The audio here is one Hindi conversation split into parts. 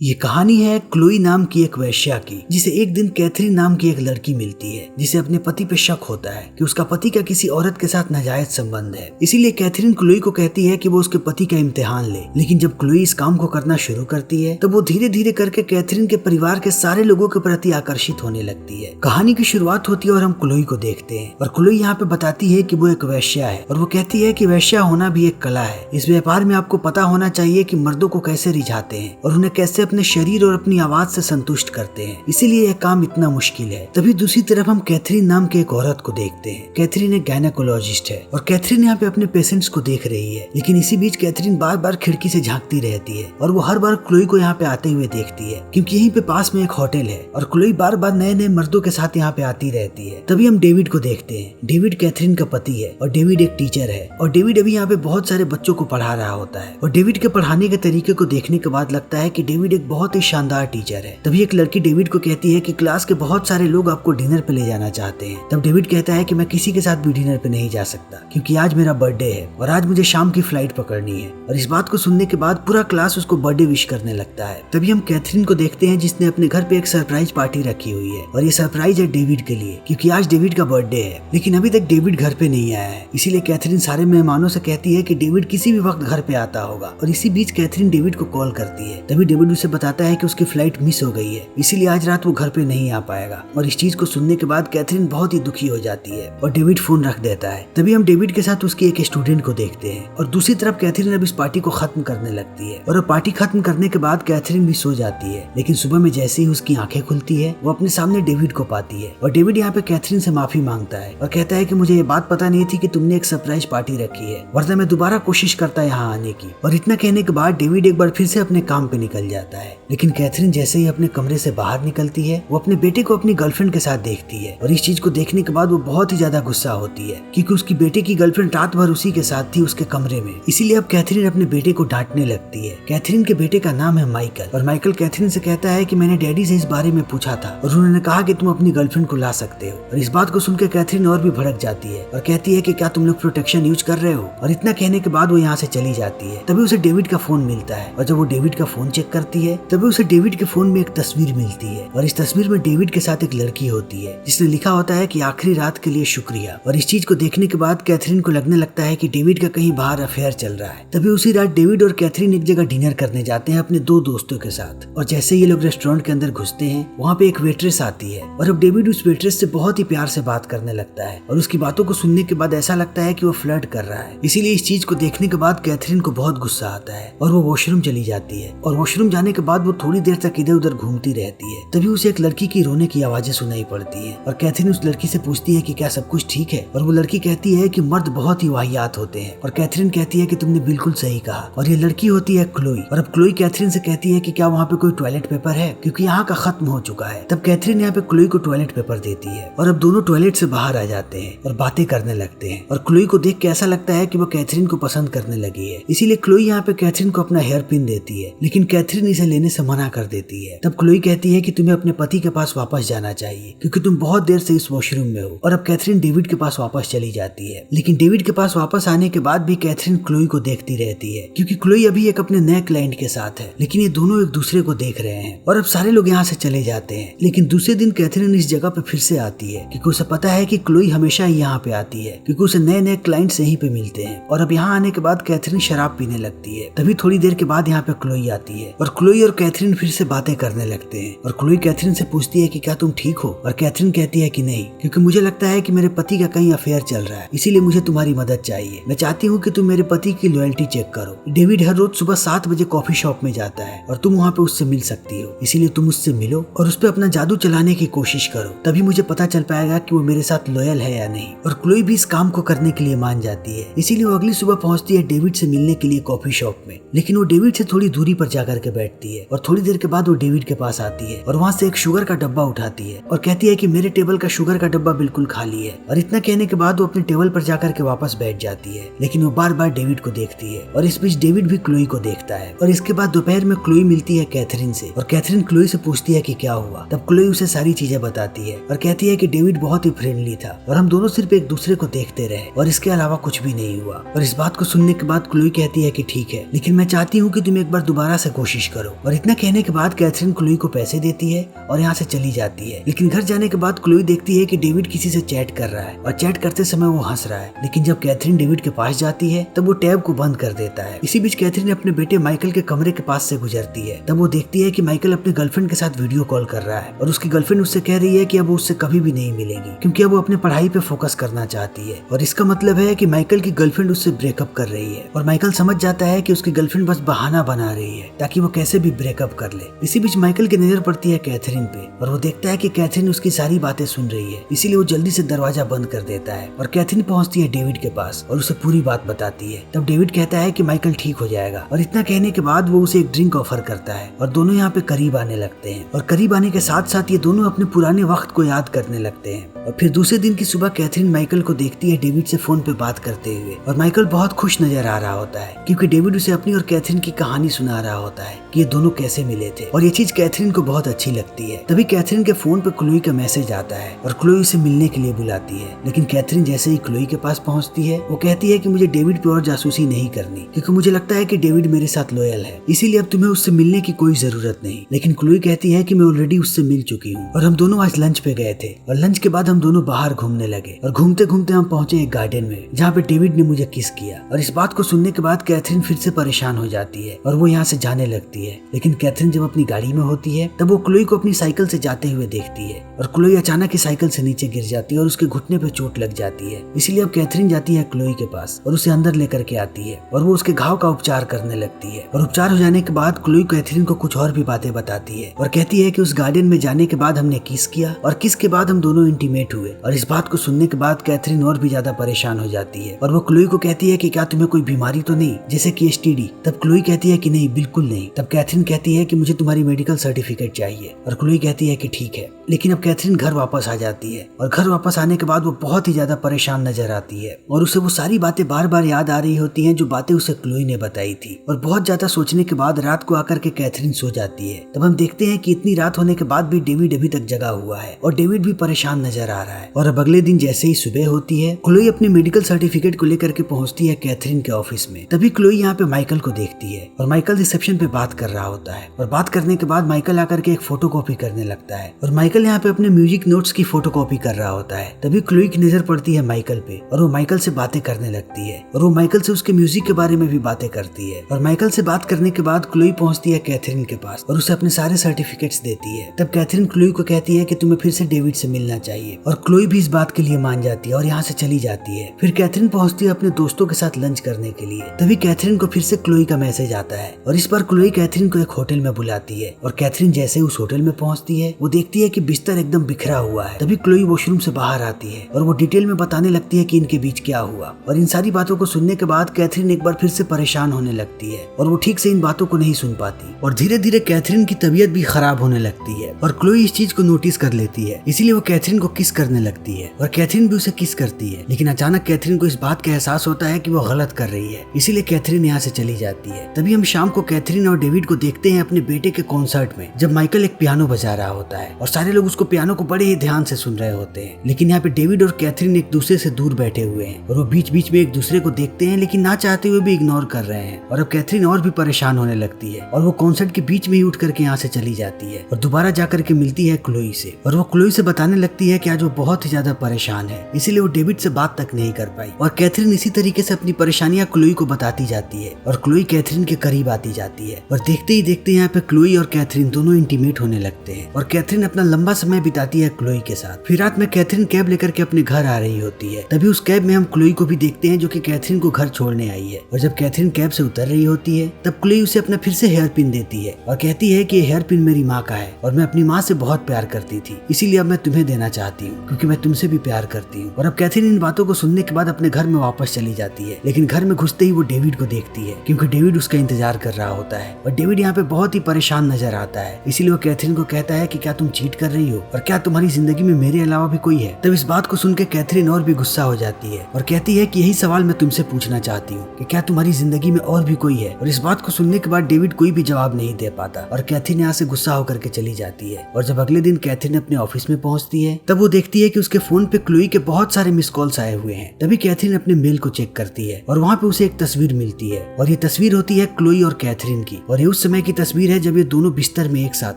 ये कहानी है क्लोई नाम की एक वेश्या की, जिसे एक दिन कैथरीन नाम की एक लड़की मिलती है, जिसे अपने पति पे शक होता है कि उसका पति का किसी औरत के साथ नाजायज संबंध है। इसीलिए कैथरीन क्लोई को कहती है कि वो उसके पति का इम्तिहान ले। लेकिन जब क्लोई इस काम को करना शुरू करती है तब वो धीरे धीरे करके कैथरीन के परिवार के सारे लोगों के प्रति आकर्षित होने लगती है। कहानी की शुरुआत होती है और हम क्लोई को देखते हैं और क्लोई यहाँ पे बताती है कि वो एक वेश्या है और वो कहती है कि वेश्या होना भी एक कला है। इस व्यापार में आपको पता होना चाहिए कि मर्दों को कैसे रिझाते हैं और उन्हें कैसे अपने शरीर और अपनी आवाज से संतुष्ट करते हैं, इसीलिए यह काम इतना मुश्किल है। तभी दूसरी तरफ हम कैथरीन नाम के एक औरत को देखते हैं। कैथरीन एक गायनेकोलॉजिस्ट है और कैथरीन यहाँ पे अपने पेशेंट्स को देख रही है। लेकिन इसी बीच कैथरीन बार बार खिड़की से झांकती रहती है और वो हर बार क्लोई को यहाँ पे आते हुए देखती है, क्योंकि यहीं पे पास में एक होटल है और क्लोई बार बार नए नए मर्दों के साथ यहाँ पे आती रहती है। तभी हम डेविड को देखते हैं। डेविड कैथरीन का पति है और डेविड एक टीचर है और डेविड अभी यहाँ पे बहुत सारे बच्चों को पढ़ा रहा होता है और डेविड के पढ़ाने के तरीके को देखने के बाद लगता है कि डेविड एक बहुत ही शानदार टीचर है। तभी एक लड़की डेविड को कहती है कि क्लास के बहुत सारे लोग आपको डिनर पे ले जाना चाहते हैं। तब डेविड कहता है कि मैं किसी के साथ भी डिनर पे नहीं जा सकता, क्योंकि आज मेरा बर्थडे है और आज मुझे शाम की फ्लाइट पकड़नी है। और इस बात को सुनने के बाद पूरा क्लास उसको बर्थडे विश करने लगता है। तभी हम कैथरीन को देखते हैं, जिसने अपने घर पे एक सरप्राइज पार्टी रखी हुई है और ये सरप्राइज है डेविड के लिए, क्योंकि आज डेविड का बर्थडे है। लेकिन अभी तक डेविड घर पे नहीं आया है, इसीलिए कैथरीन सारे मेहमानों से कहती है कि डेविड किसी भी वक्त घर पे आता होगा। और इसी बीच कैथरीन डेविड को कॉल करती है। तभी डेविड उसे बताता है कि उसकी फ्लाइट मिस हो गई है, इसीलिए आज रात वो घर पे नहीं आ पाएगा। और इस चीज को सुनने के बाद कैथरीन बहुत ही दुखी हो जाती है और डेविड फोन रख देता है। तभी हम डेविड के साथ उसकी एक स्टूडेंट को देखते हैं और दूसरी तरफ कैथरीन अब इस पार्टी को खत्म करने लगती है और पार्टी खत्म करने के बाद कैथरीन भी सो जाती है। लेकिन सुबह में जैसे ही उसकी आंखें खुलती है वो अपने सामने डेविड को पाती है और डेविड यहाँ पे कैथरीन से माफी मांगता है और कहता है कि मुझे ये बात पता नहीं थी कि तुमने एक सरप्राइज पार्टी रखी है, वरना मैं दोबारा कोशिश करता यहाँ आने की। और इतना कहने के बाद डेविड एक बार फिर से अपने काम पे निकल जाता है। लेकिन कैथरीन जैसे ही अपने कमरे से बाहर निकलती है वो अपने बेटे को अपनी गर्लफ्रेंड के साथ देखती है और इस चीज को देखने के बाद वो बहुत ही ज्यादा गुस्सा होती है, क्योंकि उसकी बेटे की गर्लफ्रेंड रात भर उसी के साथ थी उसके कमरे में। इसीलिए अब कैथरीन अपने बेटे को डांटने लगती है। कैथरीन के बेटे का नाम है माइकल और माइकल कैथरीन से कहता है कि मैंने डैडी से इस बारे में पूछा था और उन्होंने कहा कि तुम अपनी गर्लफ्रेंड को ला सकते हो। और इस बात को सुनकर कैथरीन और भी भड़क जाती है और कहती है कि क्या तुम लोग प्रोटेक्शन यूज कर रहे हो। और इतना कहने के बाद वो यहाँ से चली जाती है। तभी उसे डेविड का फोन मिलता है और जब वो डेविड का फोन चेक करती है तभी उसे डेविड के फोन में एक तस्वीर मिलती है और इस तस्वीर में डेविड के साथ एक लड़की होती है जिसने लिखा होता है कि आखिरी रात के लिए शुक्रिया। और इस चीज को देखने के बाद कैथरीन को लगने लगता है कि डेविड का कहीं बाहर अफेयर चल रहा है। तभी उसी रात डेविड और कैथरीन एक जगह डिनर करने जाते हैं अपने दो दोस्तों के साथ और जैसे ये लोग रेस्टोरेंट के अंदर घुसते हैं वहाँ पे एक वेट्रेस आती है और अब डेविड उस वेट्रेस से बहुत ही प्यार से बात करने लगता है और उसकी बातों को सुनने के बाद ऐसा लगता है कि वो फ्लर्ट कर रहा है। इसीलिए इस चीज को देखने के बाद कैथरीन को बहुत गुस्सा आता है और वो वॉशरूम चली जाती है और वॉशरूम जाने के बाद वो थोड़ी देर तक इधर उधर घूमती रहती है। तभी उसे एक लड़की की रोने की आवाजें सुनाई पड़ती है और कैथरीन उस लड़की से पूछती है कि क्या सब कुछ ठीक है। और वो लड़की कहती है कि मर्द बहुत ही वाहियात होते हैं और कैथरीन कहती है कि तुमने बिल्कुल सही कहा। और ये लड़की होती है क्लोई और अब क्लोई कैथरीन से कहती है कि क्या वहाँ पे कोई टॉयलेट पेपर है, क्योंकि यहाँ का खत्म हो चुका है। तब कैथरीन यहाँ पे क्लोई को टॉयलेट पेपर देती है और अब दोनों टॉयलेट से बाहर आ जाते हैं और बातें करने लगते हैं और क्लोई को देख के ऐसा लगता है कि वो कैथरीन को पसंद करने लगी है। इसीलिए क्लोई यहाँ पे कैथरीन को अपना हेयर पिन देती है, लेकिन कैथरीन इसे लेने से मना कर देती है। तब क्लोई कहती है कि तुम्हें अपने पति के पास वापस जाना चाहिए, क्योंकि तुम बहुत देर से इस वॉशरूम में हो। और अब कैथरीन डेविड के पास वापस चली जाती है। लेकिन डेविड के पास वापस आने के बाद भी कैथरीन क्लोई को देखती रहती है, क्योंकि क्लोई अभी एक अपने नए क्लाइंट के साथ है। लेकिन ये दोनों एक दूसरे को देख रहे हैं और अब सारे लोग यहाँ से चले जाते हैं। लेकिन दूसरे दिन कैथरीन इस जगह पे फिर से आती है, क्योंकि उसे पता है कि क्लोई हमेशा ही यहाँ पे आती है, क्योंकि उसे नए नए क्लाइंट्स यहीं पे मिलते हैं। और अब यहाँ आने के बाद कैथरीन शराब पीने लगती है। तभी थोड़ी देर के बाद यहाँ पे क्लोई आती है और क्लोई और कैथरीन फिर से बातें करने लगते हैं और क्लोई कैथरीन से पूछती है कि क्या तुम ठीक हो। और कैथरीन कहती है कि नहीं, क्योंकि मुझे लगता है कि मेरे पति का कहीं अफेयर चल रहा है, इसीलिए मुझे तुम्हारी मदद चाहिए। मैं चाहती हूँ कि तुम मेरे पति की लॉयल्टी चेक करो। डेविड हर रोज सुबह 7 बजे कॉफी शॉप में जाता है और तुम वहाँ पे उससे मिल सकती हो, इसीलिए तुम उससे मिलो और उस पर अपना जादू चलाने की कोशिश करो। तभी मुझे पता चल पाएगा कि वो मेरे साथ लॉयल है या नहीं। और क्लोई भी इस काम को करने के लिए मान जाती है। इसीलिए वो अगली सुबह पहुंचती है डेविड से मिलने के लिए कॉफी शॉप में। लेकिन वो डेविड से थोड़ी दूरी पर जाकर के बैठती है और थोड़ी देर के बाद वो डेविड के पास आती है और वहाँ से एक शुगर का डब्बा उठाती है और कहती है कि मेरे टेबल का शुगर का डब्बा बिल्कुल खाली है। और इतना कहने के बाद वो अपने टेबल पर जाकर के वापस बैठ जाती है। लेकिन वो बार बार डेविड को देखती है और इस बीच डेविड भी क्लोई को देखता है। और इसके बाद दोपहर में क्लोई मिलती है कैथरीन से और कैथरीन क्लोई से पूछती है कि क्या हुआ। तब क्लोई उसे सारी चीजें बताती है और कहती है कि डेविड बहुत ही फ्रेंडली था और हम दोनों सिर्फ एक दूसरे को देखते रहे और इसके अलावा कुछ भी नहीं हुआ। और इस बात को सुनने के बाद क्लोई कहती है कि ठीक है, लेकिन मैं चाहती हूँ कि तुम एक बार दोबारा से कोशिश करो। लो। और इतना कहने के बाद कैथरीन क्लोई को पैसे देती है और यहाँ से चली जाती है। लेकिन घर जाने के बाद क्लोई देखती है कि डेविड किसी से चैट कर रहा है और चैट करते समय वो हंस रहा है। लेकिन जब कैथरीन डेविड के पास जाती है तब वो टैब को बंद कर देता है। इसी बीच कैथरीन अपने बेटे माइकल के कमरे के पास से गुजरती है। तब वो देखती है कि माइकल अपने गर्लफ्रेंड के साथ वीडियो कॉल कर रहा है और उसकी गर्लफ्रेंड उससे कह रही है कि अब वो उससे कभी भी नहीं मिलेगी क्योंकि अब वो अपनी पढ़ाई पे फोकस करना चाहती है। और इसका मतलब है कि माइकल की गर्लफ्रेंड उससे ब्रेकअप कर रही है और माइकल समझ जाता है कि उसकी गर्लफ्रेंड बस बहाना बना रही है ताकि वो कैसे भी ब्रेकअप कर ले। इसी बीच माइकल की नजर पड़ती है कैथरीन पे और वो देखता है कि कैथरीन उसकी सारी बातें सुन रही है, इसीलिए वो जल्दी से दरवाजा बंद कर देता है। और कैथरीन पहुंचती है डेविड के पास और उसे पूरी बात बताती है। तब डेविड कहता है कि माइकल ठीक हो जाएगा और इतना कहने के बाद वो उसे एक ड्रिंक ऑफर करता है और दोनों यहाँ पे करीब आने लगते हैं। और करीब आने के साथ साथ ये दोनों अपने पुराने वक्त को याद करने लगते हैं। और फिर दूसरे दिन की सुबह कैथरीन माइकल को देखती है डेविड से फोन पे बात करते हुए और माइकल बहुत खुश नजर आ रहा होता है क्योंकि डेविड उसे अपनी और कैथरीन की कहानी सुना रहा होता है कि ये दोनों कैसे मिले थे और ये चीज कैथरीन को बहुत अच्छी लगती है। तभी कैथरीन के फोन पे क्लोई का मैसेज आता है और क्लोई उसे मिलने के लिए बुलाती है। लेकिन कैथरीन जैसे ही क्लोई के पास पहुंचती है वो कहती है कि मुझे डेविड पे और जासूसी नहीं करनी क्योंकि मुझे लगता है कि डेविड मेरे साथ लॉयल है, इसीलिए अब तुम्हें उससे मिलने की कोई जरूरत नहीं। लेकिन क्लोई कहती है कि मैं ऑलरेडी उससे मिल चुकी हूँ और हम दोनों आज लंच पे गए थे और लंच के बाद हम दोनों बाहर घूमने लगे और घूमते घूमते हम पहुंचे एक गार्डन में जहाँ पे डेविड ने मुझे किस किया। और इस बात को सुनने के बाद कैथरीन फिर से परेशान हो जाती है और वो यहाँ से जाने लगती है। लेकिन कैथरीन जब अपनी गाड़ी में होती है तब वो क्लोई को अपनी साइकिल से जाते हुए देखती है और क्लोई अचानक ही साइकिल से नीचे गिर जाती है और उसके घुटने पे चोट लग जाती है। इसीलिए अब कैथरीन जाती है क्लोई के पास और उसे अंदर लेकर के आती है और वो उसके घाव का उपचार करने लगती है। और उपचार हो जाने के बाद क्लोई कैथरीन को कुछ और भी बातें बताती है और कहती है कि उस गार्डन में जाने के बाद हमने किस किया और किस के बाद हम दोनों इंटीमेट हुए। और इस बात को सुनने के बाद कैथरीन और भी ज्यादा परेशान हो जाती है और वो क्लोई को कहती है कि क्या तुम्हें कोई बीमारी तो नहीं जैसे कि STD। तब क्लोई कहती है कि नहीं, बिल्कुल नहीं। तब कैथरीन कहती है कि मुझे तुम्हारी मेडिकल सर्टिफिकेट चाहिए और क्लोई कहती है कि ठीक है। लेकिन अब कैथरीन घर वापस आ जाती है और घर वापस आने के बाद वो बहुत ही ज्यादा परेशान नजर आती है और उसे वो सारी बातें बार बार याद आ रही होती हैं जो बातें उसे क्लोई ने बताई थी। और बहुत ज्यादा सोचने के बाद रात को आकर के कैथरीन सो जाती है। तब हम देखते हैं कि इतनी रात होने के बाद भी डेविड अभी तक जगा हुआ है और डेविड भी परेशान नजर आ रहा है। और अब अगले दिन जैसे ही सुबह होती है क्लोई अपनी मेडिकल सर्टिफिकेट को लेकर के पहुंचती है कैथरीन के ऑफिस में। तभी क्लोई यहाँ पे माइकल को देखती है और माइकल रिसेप्शन पे बात कर रहा होता है और बात करने के बाद माइकल आकर के एक फोटोकॉपी करने लगता है और माइकल यहाँ पे अपने म्यूजिक नोट्स की फोटोकॉपी कर रहा होता है। तभी क्लोई की नजर पड़ती है माइकल पे और वो माइकल से बातें करने लगती है और वो माइकल से उसके म्यूजिक के बारे में भी बातें करती है। और माइकल से बात करने के बाद क्लोई पहुंचती है कैथरीन के पास और उसे अपने सारे सर्टिफिकेट्स देती है। तब कैथरीन क्लोई को कहती है कि तुम्हें फिर से डेविड से मिलना चाहिए और क्लोई भी इस बात के लिए मान जाती है और यहाँ से चली जाती है। फिर कैथरीन पहुंचती है अपने दोस्तों के साथ लंच करने के लिए। तभी कैथरीन को फिर से क्लोई का मैसेज आता है और इस बार क्लोई कैथरीन को एक होटल में बुलाती है। और कैथरीन जैसे उस होटल में पहुंचती है वो देखती है कि बिस्तर एकदम बिखरा हुआ है। तभी क्लोई वॉशरूम से बाहर आती है और वो डिटेल में बताने लगती है कि इनके बीच क्या हुआ। और इन सारी बातों को सुनने के बाद कैथरीन एक बार फिर से परेशान होने लगती है और वो ठीक से इन बातों को नहीं सुन पाती और धीरे धीरे कैथरीन की तबीयत भी खराब होने लगती है। और क्लोई इस चीज को नोटिस कर लेती है, इसीलिए वो कैथरीन को किस करने लगती है और कैथरीन भी उसे किस करती है। लेकिन अचानक कैथरीन को इस बात का एहसास होता है कि वो गलत कर रही है, इसीलिए कैथरीन यहाँ से चली जाती है। तभी हम शाम को कैथरीन और डेविड को देखते हैं अपने बेटे के कॉन्सर्ट में, जब माइकल एक पियानो बजा रहा होता है और सारे लोग उसको पियानो को बड़े ही ध्यान से सुन रहे होते हैं। लेकिन यहाँ पे डेविड और कैथरीन एक दूसरे से दूर बैठे हुए हैं और वो बीच बीच में एक दूसरे को देखते हैं लेकिन ना चाहते हुए भी इग्नोर कर रहे हैं। और अब कैथरीन और भी परेशान होने लगती है और वो कॉन्सर्ट के बीच में ही उठ करके यहाँ से चली जाती है और दोबारा जाकर के मिलती है क्लोई से और वो क्लोई से बताने लगती है कि आज वो बहुत ही ज्यादा परेशान है, इसीलिए वो डेविड से बात तक नहीं कर पाई। और कैथरीन इसी तरीके से अपनी परेशानियां क्लोई को बताती जाती है और क्लोई कैथरीन के करीब आती जाती है और देखते ही देखते यहाँ पे क्लोई और कैथरीन दोनों इंटीमेट होने लगते हैं और कैथरीन अपना लंबा समय बिताती है क्लोई के साथ। फिर रात में कैथरीन कैब लेकर के अपने घर आ रही होती है। तभी उस कैब में हम क्लोई को भी देखते हैं जो कि कैथरीन को घर छोड़ने आई है। और जब कैथरीन कैब से उतर रही होती है तब क्लोई उसे अपना फिर से हेयर पिन देती है और कहती है कि ये हेयर पिन मेरी माँ का है और मैं अपनी माँ से बहुत प्यार करती थी, इसीलिए अब मैं तुम्हें देना चाहती हूँ क्योंकि मैं तुमसे भी प्यार करती हूँ। और अब कैथरीन इन बातों को सुनने के बाद अपने घर में वापस चली जाती है। लेकिन घर में घुसते ही वो डेविड को देखती है क्योंकि डेविड उसका इंतजार कर रहा होता है और डेविड यहाँ पे बहुत ही परेशान नजर आता है। इसीलिए वो कैथरीन को कहता है कि क्या तुम चीट कर रही हो और क्या तुम्हारी जिंदगी में मेरे अलावा भी कोई है। तब इस बात को सुनकर कैथरीन और भी गुस्सा हो जाती है और कहती है कि यही सवाल मैं तुमसे पूछना चाहती हूँ कि क्या तुम्हारी जिंदगी में और भी कोई है। और इस बात को सुनने के बाद डेविड कोई भी जवाब नहीं दे पाता और कैथरीन यहाँ से गुस्सा होकर के चली जाती है। और जब अगले दिन कैथरीन अपने ऑफिस में पहुंचती है तब वो देखती है कि उसके फोन पे क्लोई के बहुत सारे मिस कॉल्स आए हुए हैं। तभी कैथरीन अपने मेल को चेक करती है और वहाँ पे उसे एक तस्वीर मिलती है और ये तस्वीर होती है क्लोई और कैथरीन की और ये उस समय की तस्वीर है जब ये दोनों बिस्तर में एक साथ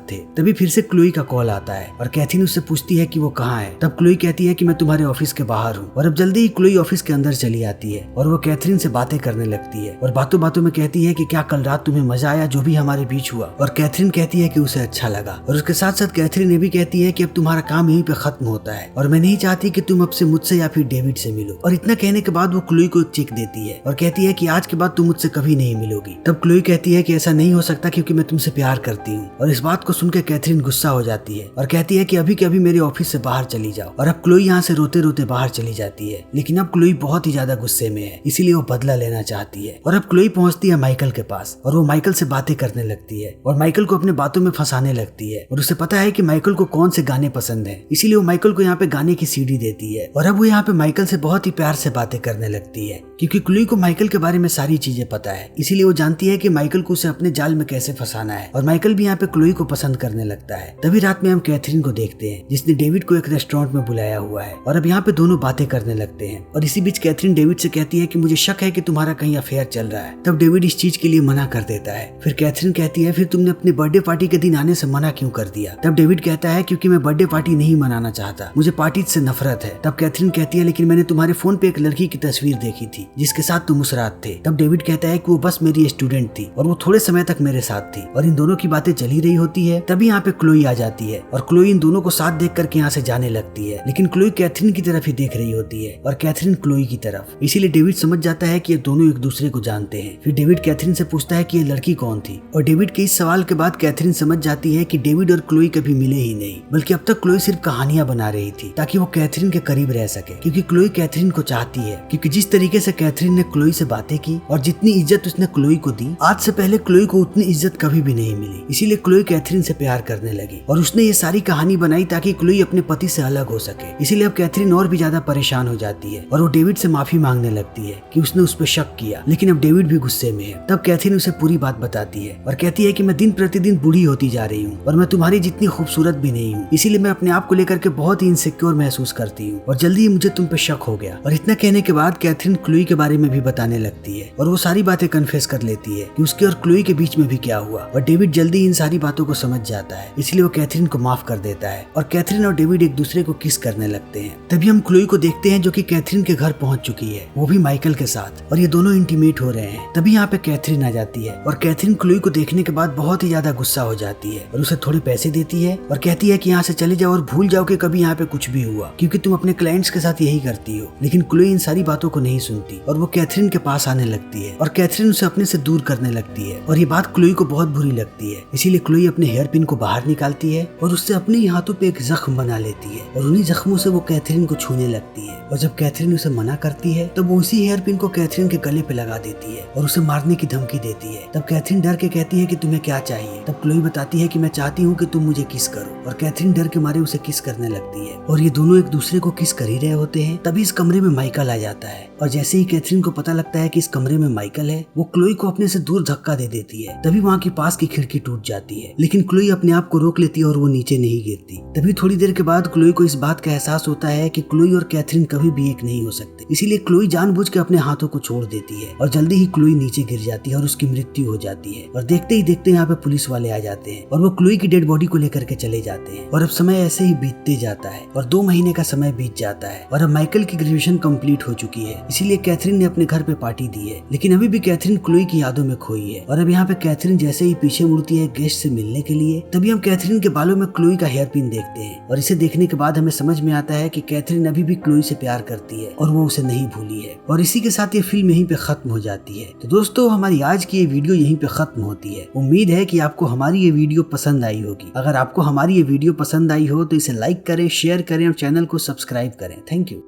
थे। तभी फिर से क्लोई का कॉल आता है और कैथरीन उससे पूछती है कि वो कहाँ है। तब क्लोई कहती है कि मैं तुम्हारे ऑफिस के बाहर हूँ। और अब जल्दी ही क्लोई ऑफिस के अंदर चली आती है और वो कैथरीन से बातें करने लगती है और बातों बातों में कहती है कि क्या कल रात तुम्हें मजा आया जो भी हमारे बीच हुआ। और कैथरीन कहती है कि उसे अच्छा लगा। और उसके साथ साथ कैथरीन ये भी कहती है कि अब तुम्हारा काम यहीं पे खत्म होता है और मैं नहीं चाहती कि तुम अब से मुझसे या फिर डेविड से मिलो। और इतना कहने के बाद वो क्लोई को एक चेक देती है और कहती है कि आज के बाद तुम मुझसे कभी नहीं मिलोगी। तब क्लोई कहती है कि ऐसा नहीं हो सकता क्योंकि मैं तुमसे प्यार करती हूँ। और इस बात को सुनकर कैथरीन गुस्सा हो जाती है और कहती है कि अभी के अभी मेरे ऑफिस से बाहर चली जाओ। और अब क्लोई यहाँ से रोते रोते बाहर चली जाती है। लेकिन अब क्लोई बहुत ही ज्यादा गुस्से में है, इसीलिए वो बदला लेना चाहती है। और अब क्लोई पहुंचती है माइकल के पास और वो माइकल से बातें करने लगती है और माइकल को अपने बातों में फंसाने लगती है। और उसे पता है कि माइकल को कौन से गाने पसंद है, इसीलिए वो माइकल को यहाँ पे गाने की सीडी देती है। और अब वो यहाँ पे माइकल से बहुत ही प्यार से बातें करने लगती है क्योंकि क्लोई को माइकल के बारे में सारी चीजें पता है। इसीलिए वो जानती है कि माइकल को उसे अपने जाल में कैसे फंसाना है। और माइकल भी यहाँ पे क्लोई को पसंद करने लगता है। तभी रात में हम कैथरीन को देखते हैं जिसने डेविड को एक रेस्टोरेंट में बुलाया हुआ है और अब यहाँ पे दोनों बातें करने लगते हैं। और इसी बीच कैथरीन डेविड से कहती है कि मुझे शक है कि तुम्हारा कहीं अफेयर चल रहा है। तब डेविड इस चीज के लिए मना कर देता है। फिर कैथरीन कहती है फिर तुमने अपने बर्थडे पार्टी के दिन आने से मना क्यों कर दिया। तब डेविड कहता है क्योंकि मैं बर्थडे पार्टी नहीं मनाना चाहता, मुझे पार्टी से नफरत है। तब कैथरीन कहती है लेकिन मैंने तुम्हारे फोन पे एक लड़की की तस्वीर देखी थी जिसके साथ तुम उस रात थे। तब डेविड कहता है कि वो बस मेरी स्टूडेंट थी और वो थोड़े समय तक मेरे साथ थी। और इन दोनों की बातें चल ही रही होती है। तभी यहाँ पे क्लोई आ जाती है और क्लोई इन दोनों को साथ देख करके यहाँ से जाने लगती है। लेकिन क्लोई कैथरीन की तरफ ही देख रही होती है और कैथरीन क्लोई की तरफ। इसीलिए डेविड समझ जाता है कि ये दोनों एक दूसरे को जानते हैं। फिर डेविड कैथरीन से पूछता है कि ये लड़की कौन थी। और डेविड के इस सवाल के बाद कैथरीन समझ जाती है कि डेविड और क्लोई कभी मिले ही नहीं, बल्कि अब तक क्लोई सिर्फ कहानियां बना रही थी ताकि वो कैथरीन के करीब रह सके। क्योंकि क्लोई कैथरीन को चाहती है, क्योंकि जिस तरीके से कैथरीन ने क्लोई से बातें की और जितनी इज्जत उसने क्लोई को दी, आज से पहले क्लोई को उतनी इज्जत कभी भी नहीं मिली। इसीलिए क्लोई कैथरीन से प्यार करने लगी और उसने ये सारी कहानी बनाई ताकि क्लोई अपने पति से अलग हो सके। इसीलिए अब कैथरीन और भी ज्यादा परेशान हो जाती है और वो डेविड से माफी मांगने लगती है कि उसने उस पर शक किया। लेकिन अब डेविड भी गुस्से में है। तब कैथरीन उसे पूरी बात बताती है और कहती है कि मैं दिन प्रतिदिन बूढ़ी होती जा रही हूँ और मैं तुम्हारी जितनी खूबसूरत भी नहीं हूँ, इसीलिए मैं अपने आप को लेकर के बहुत ही इनसिक्योर महसूस करती हूँ और जल्दी ही मुझे तुम पे शक हो गया। और इतना कहने के बाद कैथरीन क्लोई के बारे में भी बताने लगती है और वो सारी बातें कन्फेस कर लेती है कि उसके और क्लोई के बीच में भी क्या हुआ। और डेविड जल्दी इन सारी बातों को समझ जाता है, इसलिए वो कैथरीन को माफ कर देता है और कैथरीन और डेविड एक दूसरे को किस करने लगते हैं। तभी हम क्लोई को देखते हैं जो कि कैथरीन के घर पहुंच चुकी है, वो भी माइकल के साथ, और ये दोनों इंटीमेट हो रहे हैं। तभी यहाँ पे कैथरीन आ जाती है और कैथरीन क्लोई को देखने के बाद बहुत ही ज्यादा गुस्सा हो जाती है और उसे थोड़े पैसे देती है और कहती है कि यहाँ से चले जाओ और भूल जाओ कि कभी यहाँ पे कुछ भी हुआ, क्योंकि तुम अपने क्लाइंट्स के साथ यही करती हो। लेकिन क्लोई इन सारी बातों को नहीं सुनती और वो कैथरीन के पास आने लगती है और कैथरीन उसे अपने से दूर करने लगती है और ये बात क्लोई को बहुत बुरी लगती है। इसीलिए क्लोई अपने हेयर पिन को बाहर निकालती है और उससे अपने ही हाथों पे एक जख्म बना लेती है और उन्हीं जख्मों से वो कैथरीन को छूने लगती है। और जब कैथरीन उसे मना करती है तब वो उसी हेयर पिन को कैथरीन के गले पे लगा देती है और उसे मारने की धमकी देती है। तब कैथरीन डर के कहती है कि तुम्हें क्या चाहिए। तब क्लोई बताती है कि मैं चाहती हूँ कि तुम मुझे किस करो और कैथरीन डर के मारे उसे किस करने लगती है और ये दोनों एक दूसरे को किस कर ही रहे होते हैं। तभी इस कमरे में माइकल आ जाता है और जैसे ही कैथरीन को पता लगता है कि इस कमरे में माइकल है, वो क्लोई को अपने से दूर धक्का दे देती है। तभी वहाँ की पास की खिड़की टूट जाती है, लेकिन क्लोई अपने आप को रोक लेती है और वो नीचे नहीं गिरती। तभी थोड़ी देर के बाद क्लोई को इस बात का एहसास होता है कि क्लोई और कैथरीन कभी भी एक नहीं हो सकते। इसीलिए क्लोई जानबूझ के अपने हाथों को छोड़ देती है और जल्दी ही क्लोई नीचे गिर जाती है और उसकी मृत्यु हो जाती है। और देखते ही देखते यहाँ पे पुलिस वाले आ जाते हैं और वो क्लोई की डेड बॉडी को लेकर के चले जाते हैं। और अब समय ऐसे ही बीतते जाता है और 2 महीने का समय बीत जाता है और अब माइकल की ग्रेजुएशन कंप्लीट हो चुकी है। इसीलिए कैथरीन ने अपने घर पे पार्टी दी है, लेकिन अभी भी कैथरीन क्लोई की यादों में खोई है। और अब यहाँ पे कैथरीन जैसे ही पीछे मुड़ती है गेस्ट से मिलने के लिए, तभी हम कैथरीन के बालों में क्लोई का हेयर पिन देखते हैं और इसे देखने के बाद हमें समझ में आता है कि कैथरीन अभी भी क्लोई से प्यार करती है और वो उसे नहीं भूली है। और इसी के साथ ये फिल्म यहीं पे खत्म हो जाती है। तो दोस्तों, हमारी आज की ये वीडियो यहीं पे खत्म होती है। उम्मीद है कि आपको हमारी ये वीडियो पसंद आई होगी। अगर आपको हमारी ये वीडियो पसंद आई हो तो इसे लाइक करें, शेयर करें और चैनल को सब्सक्राइब करें। Thank you.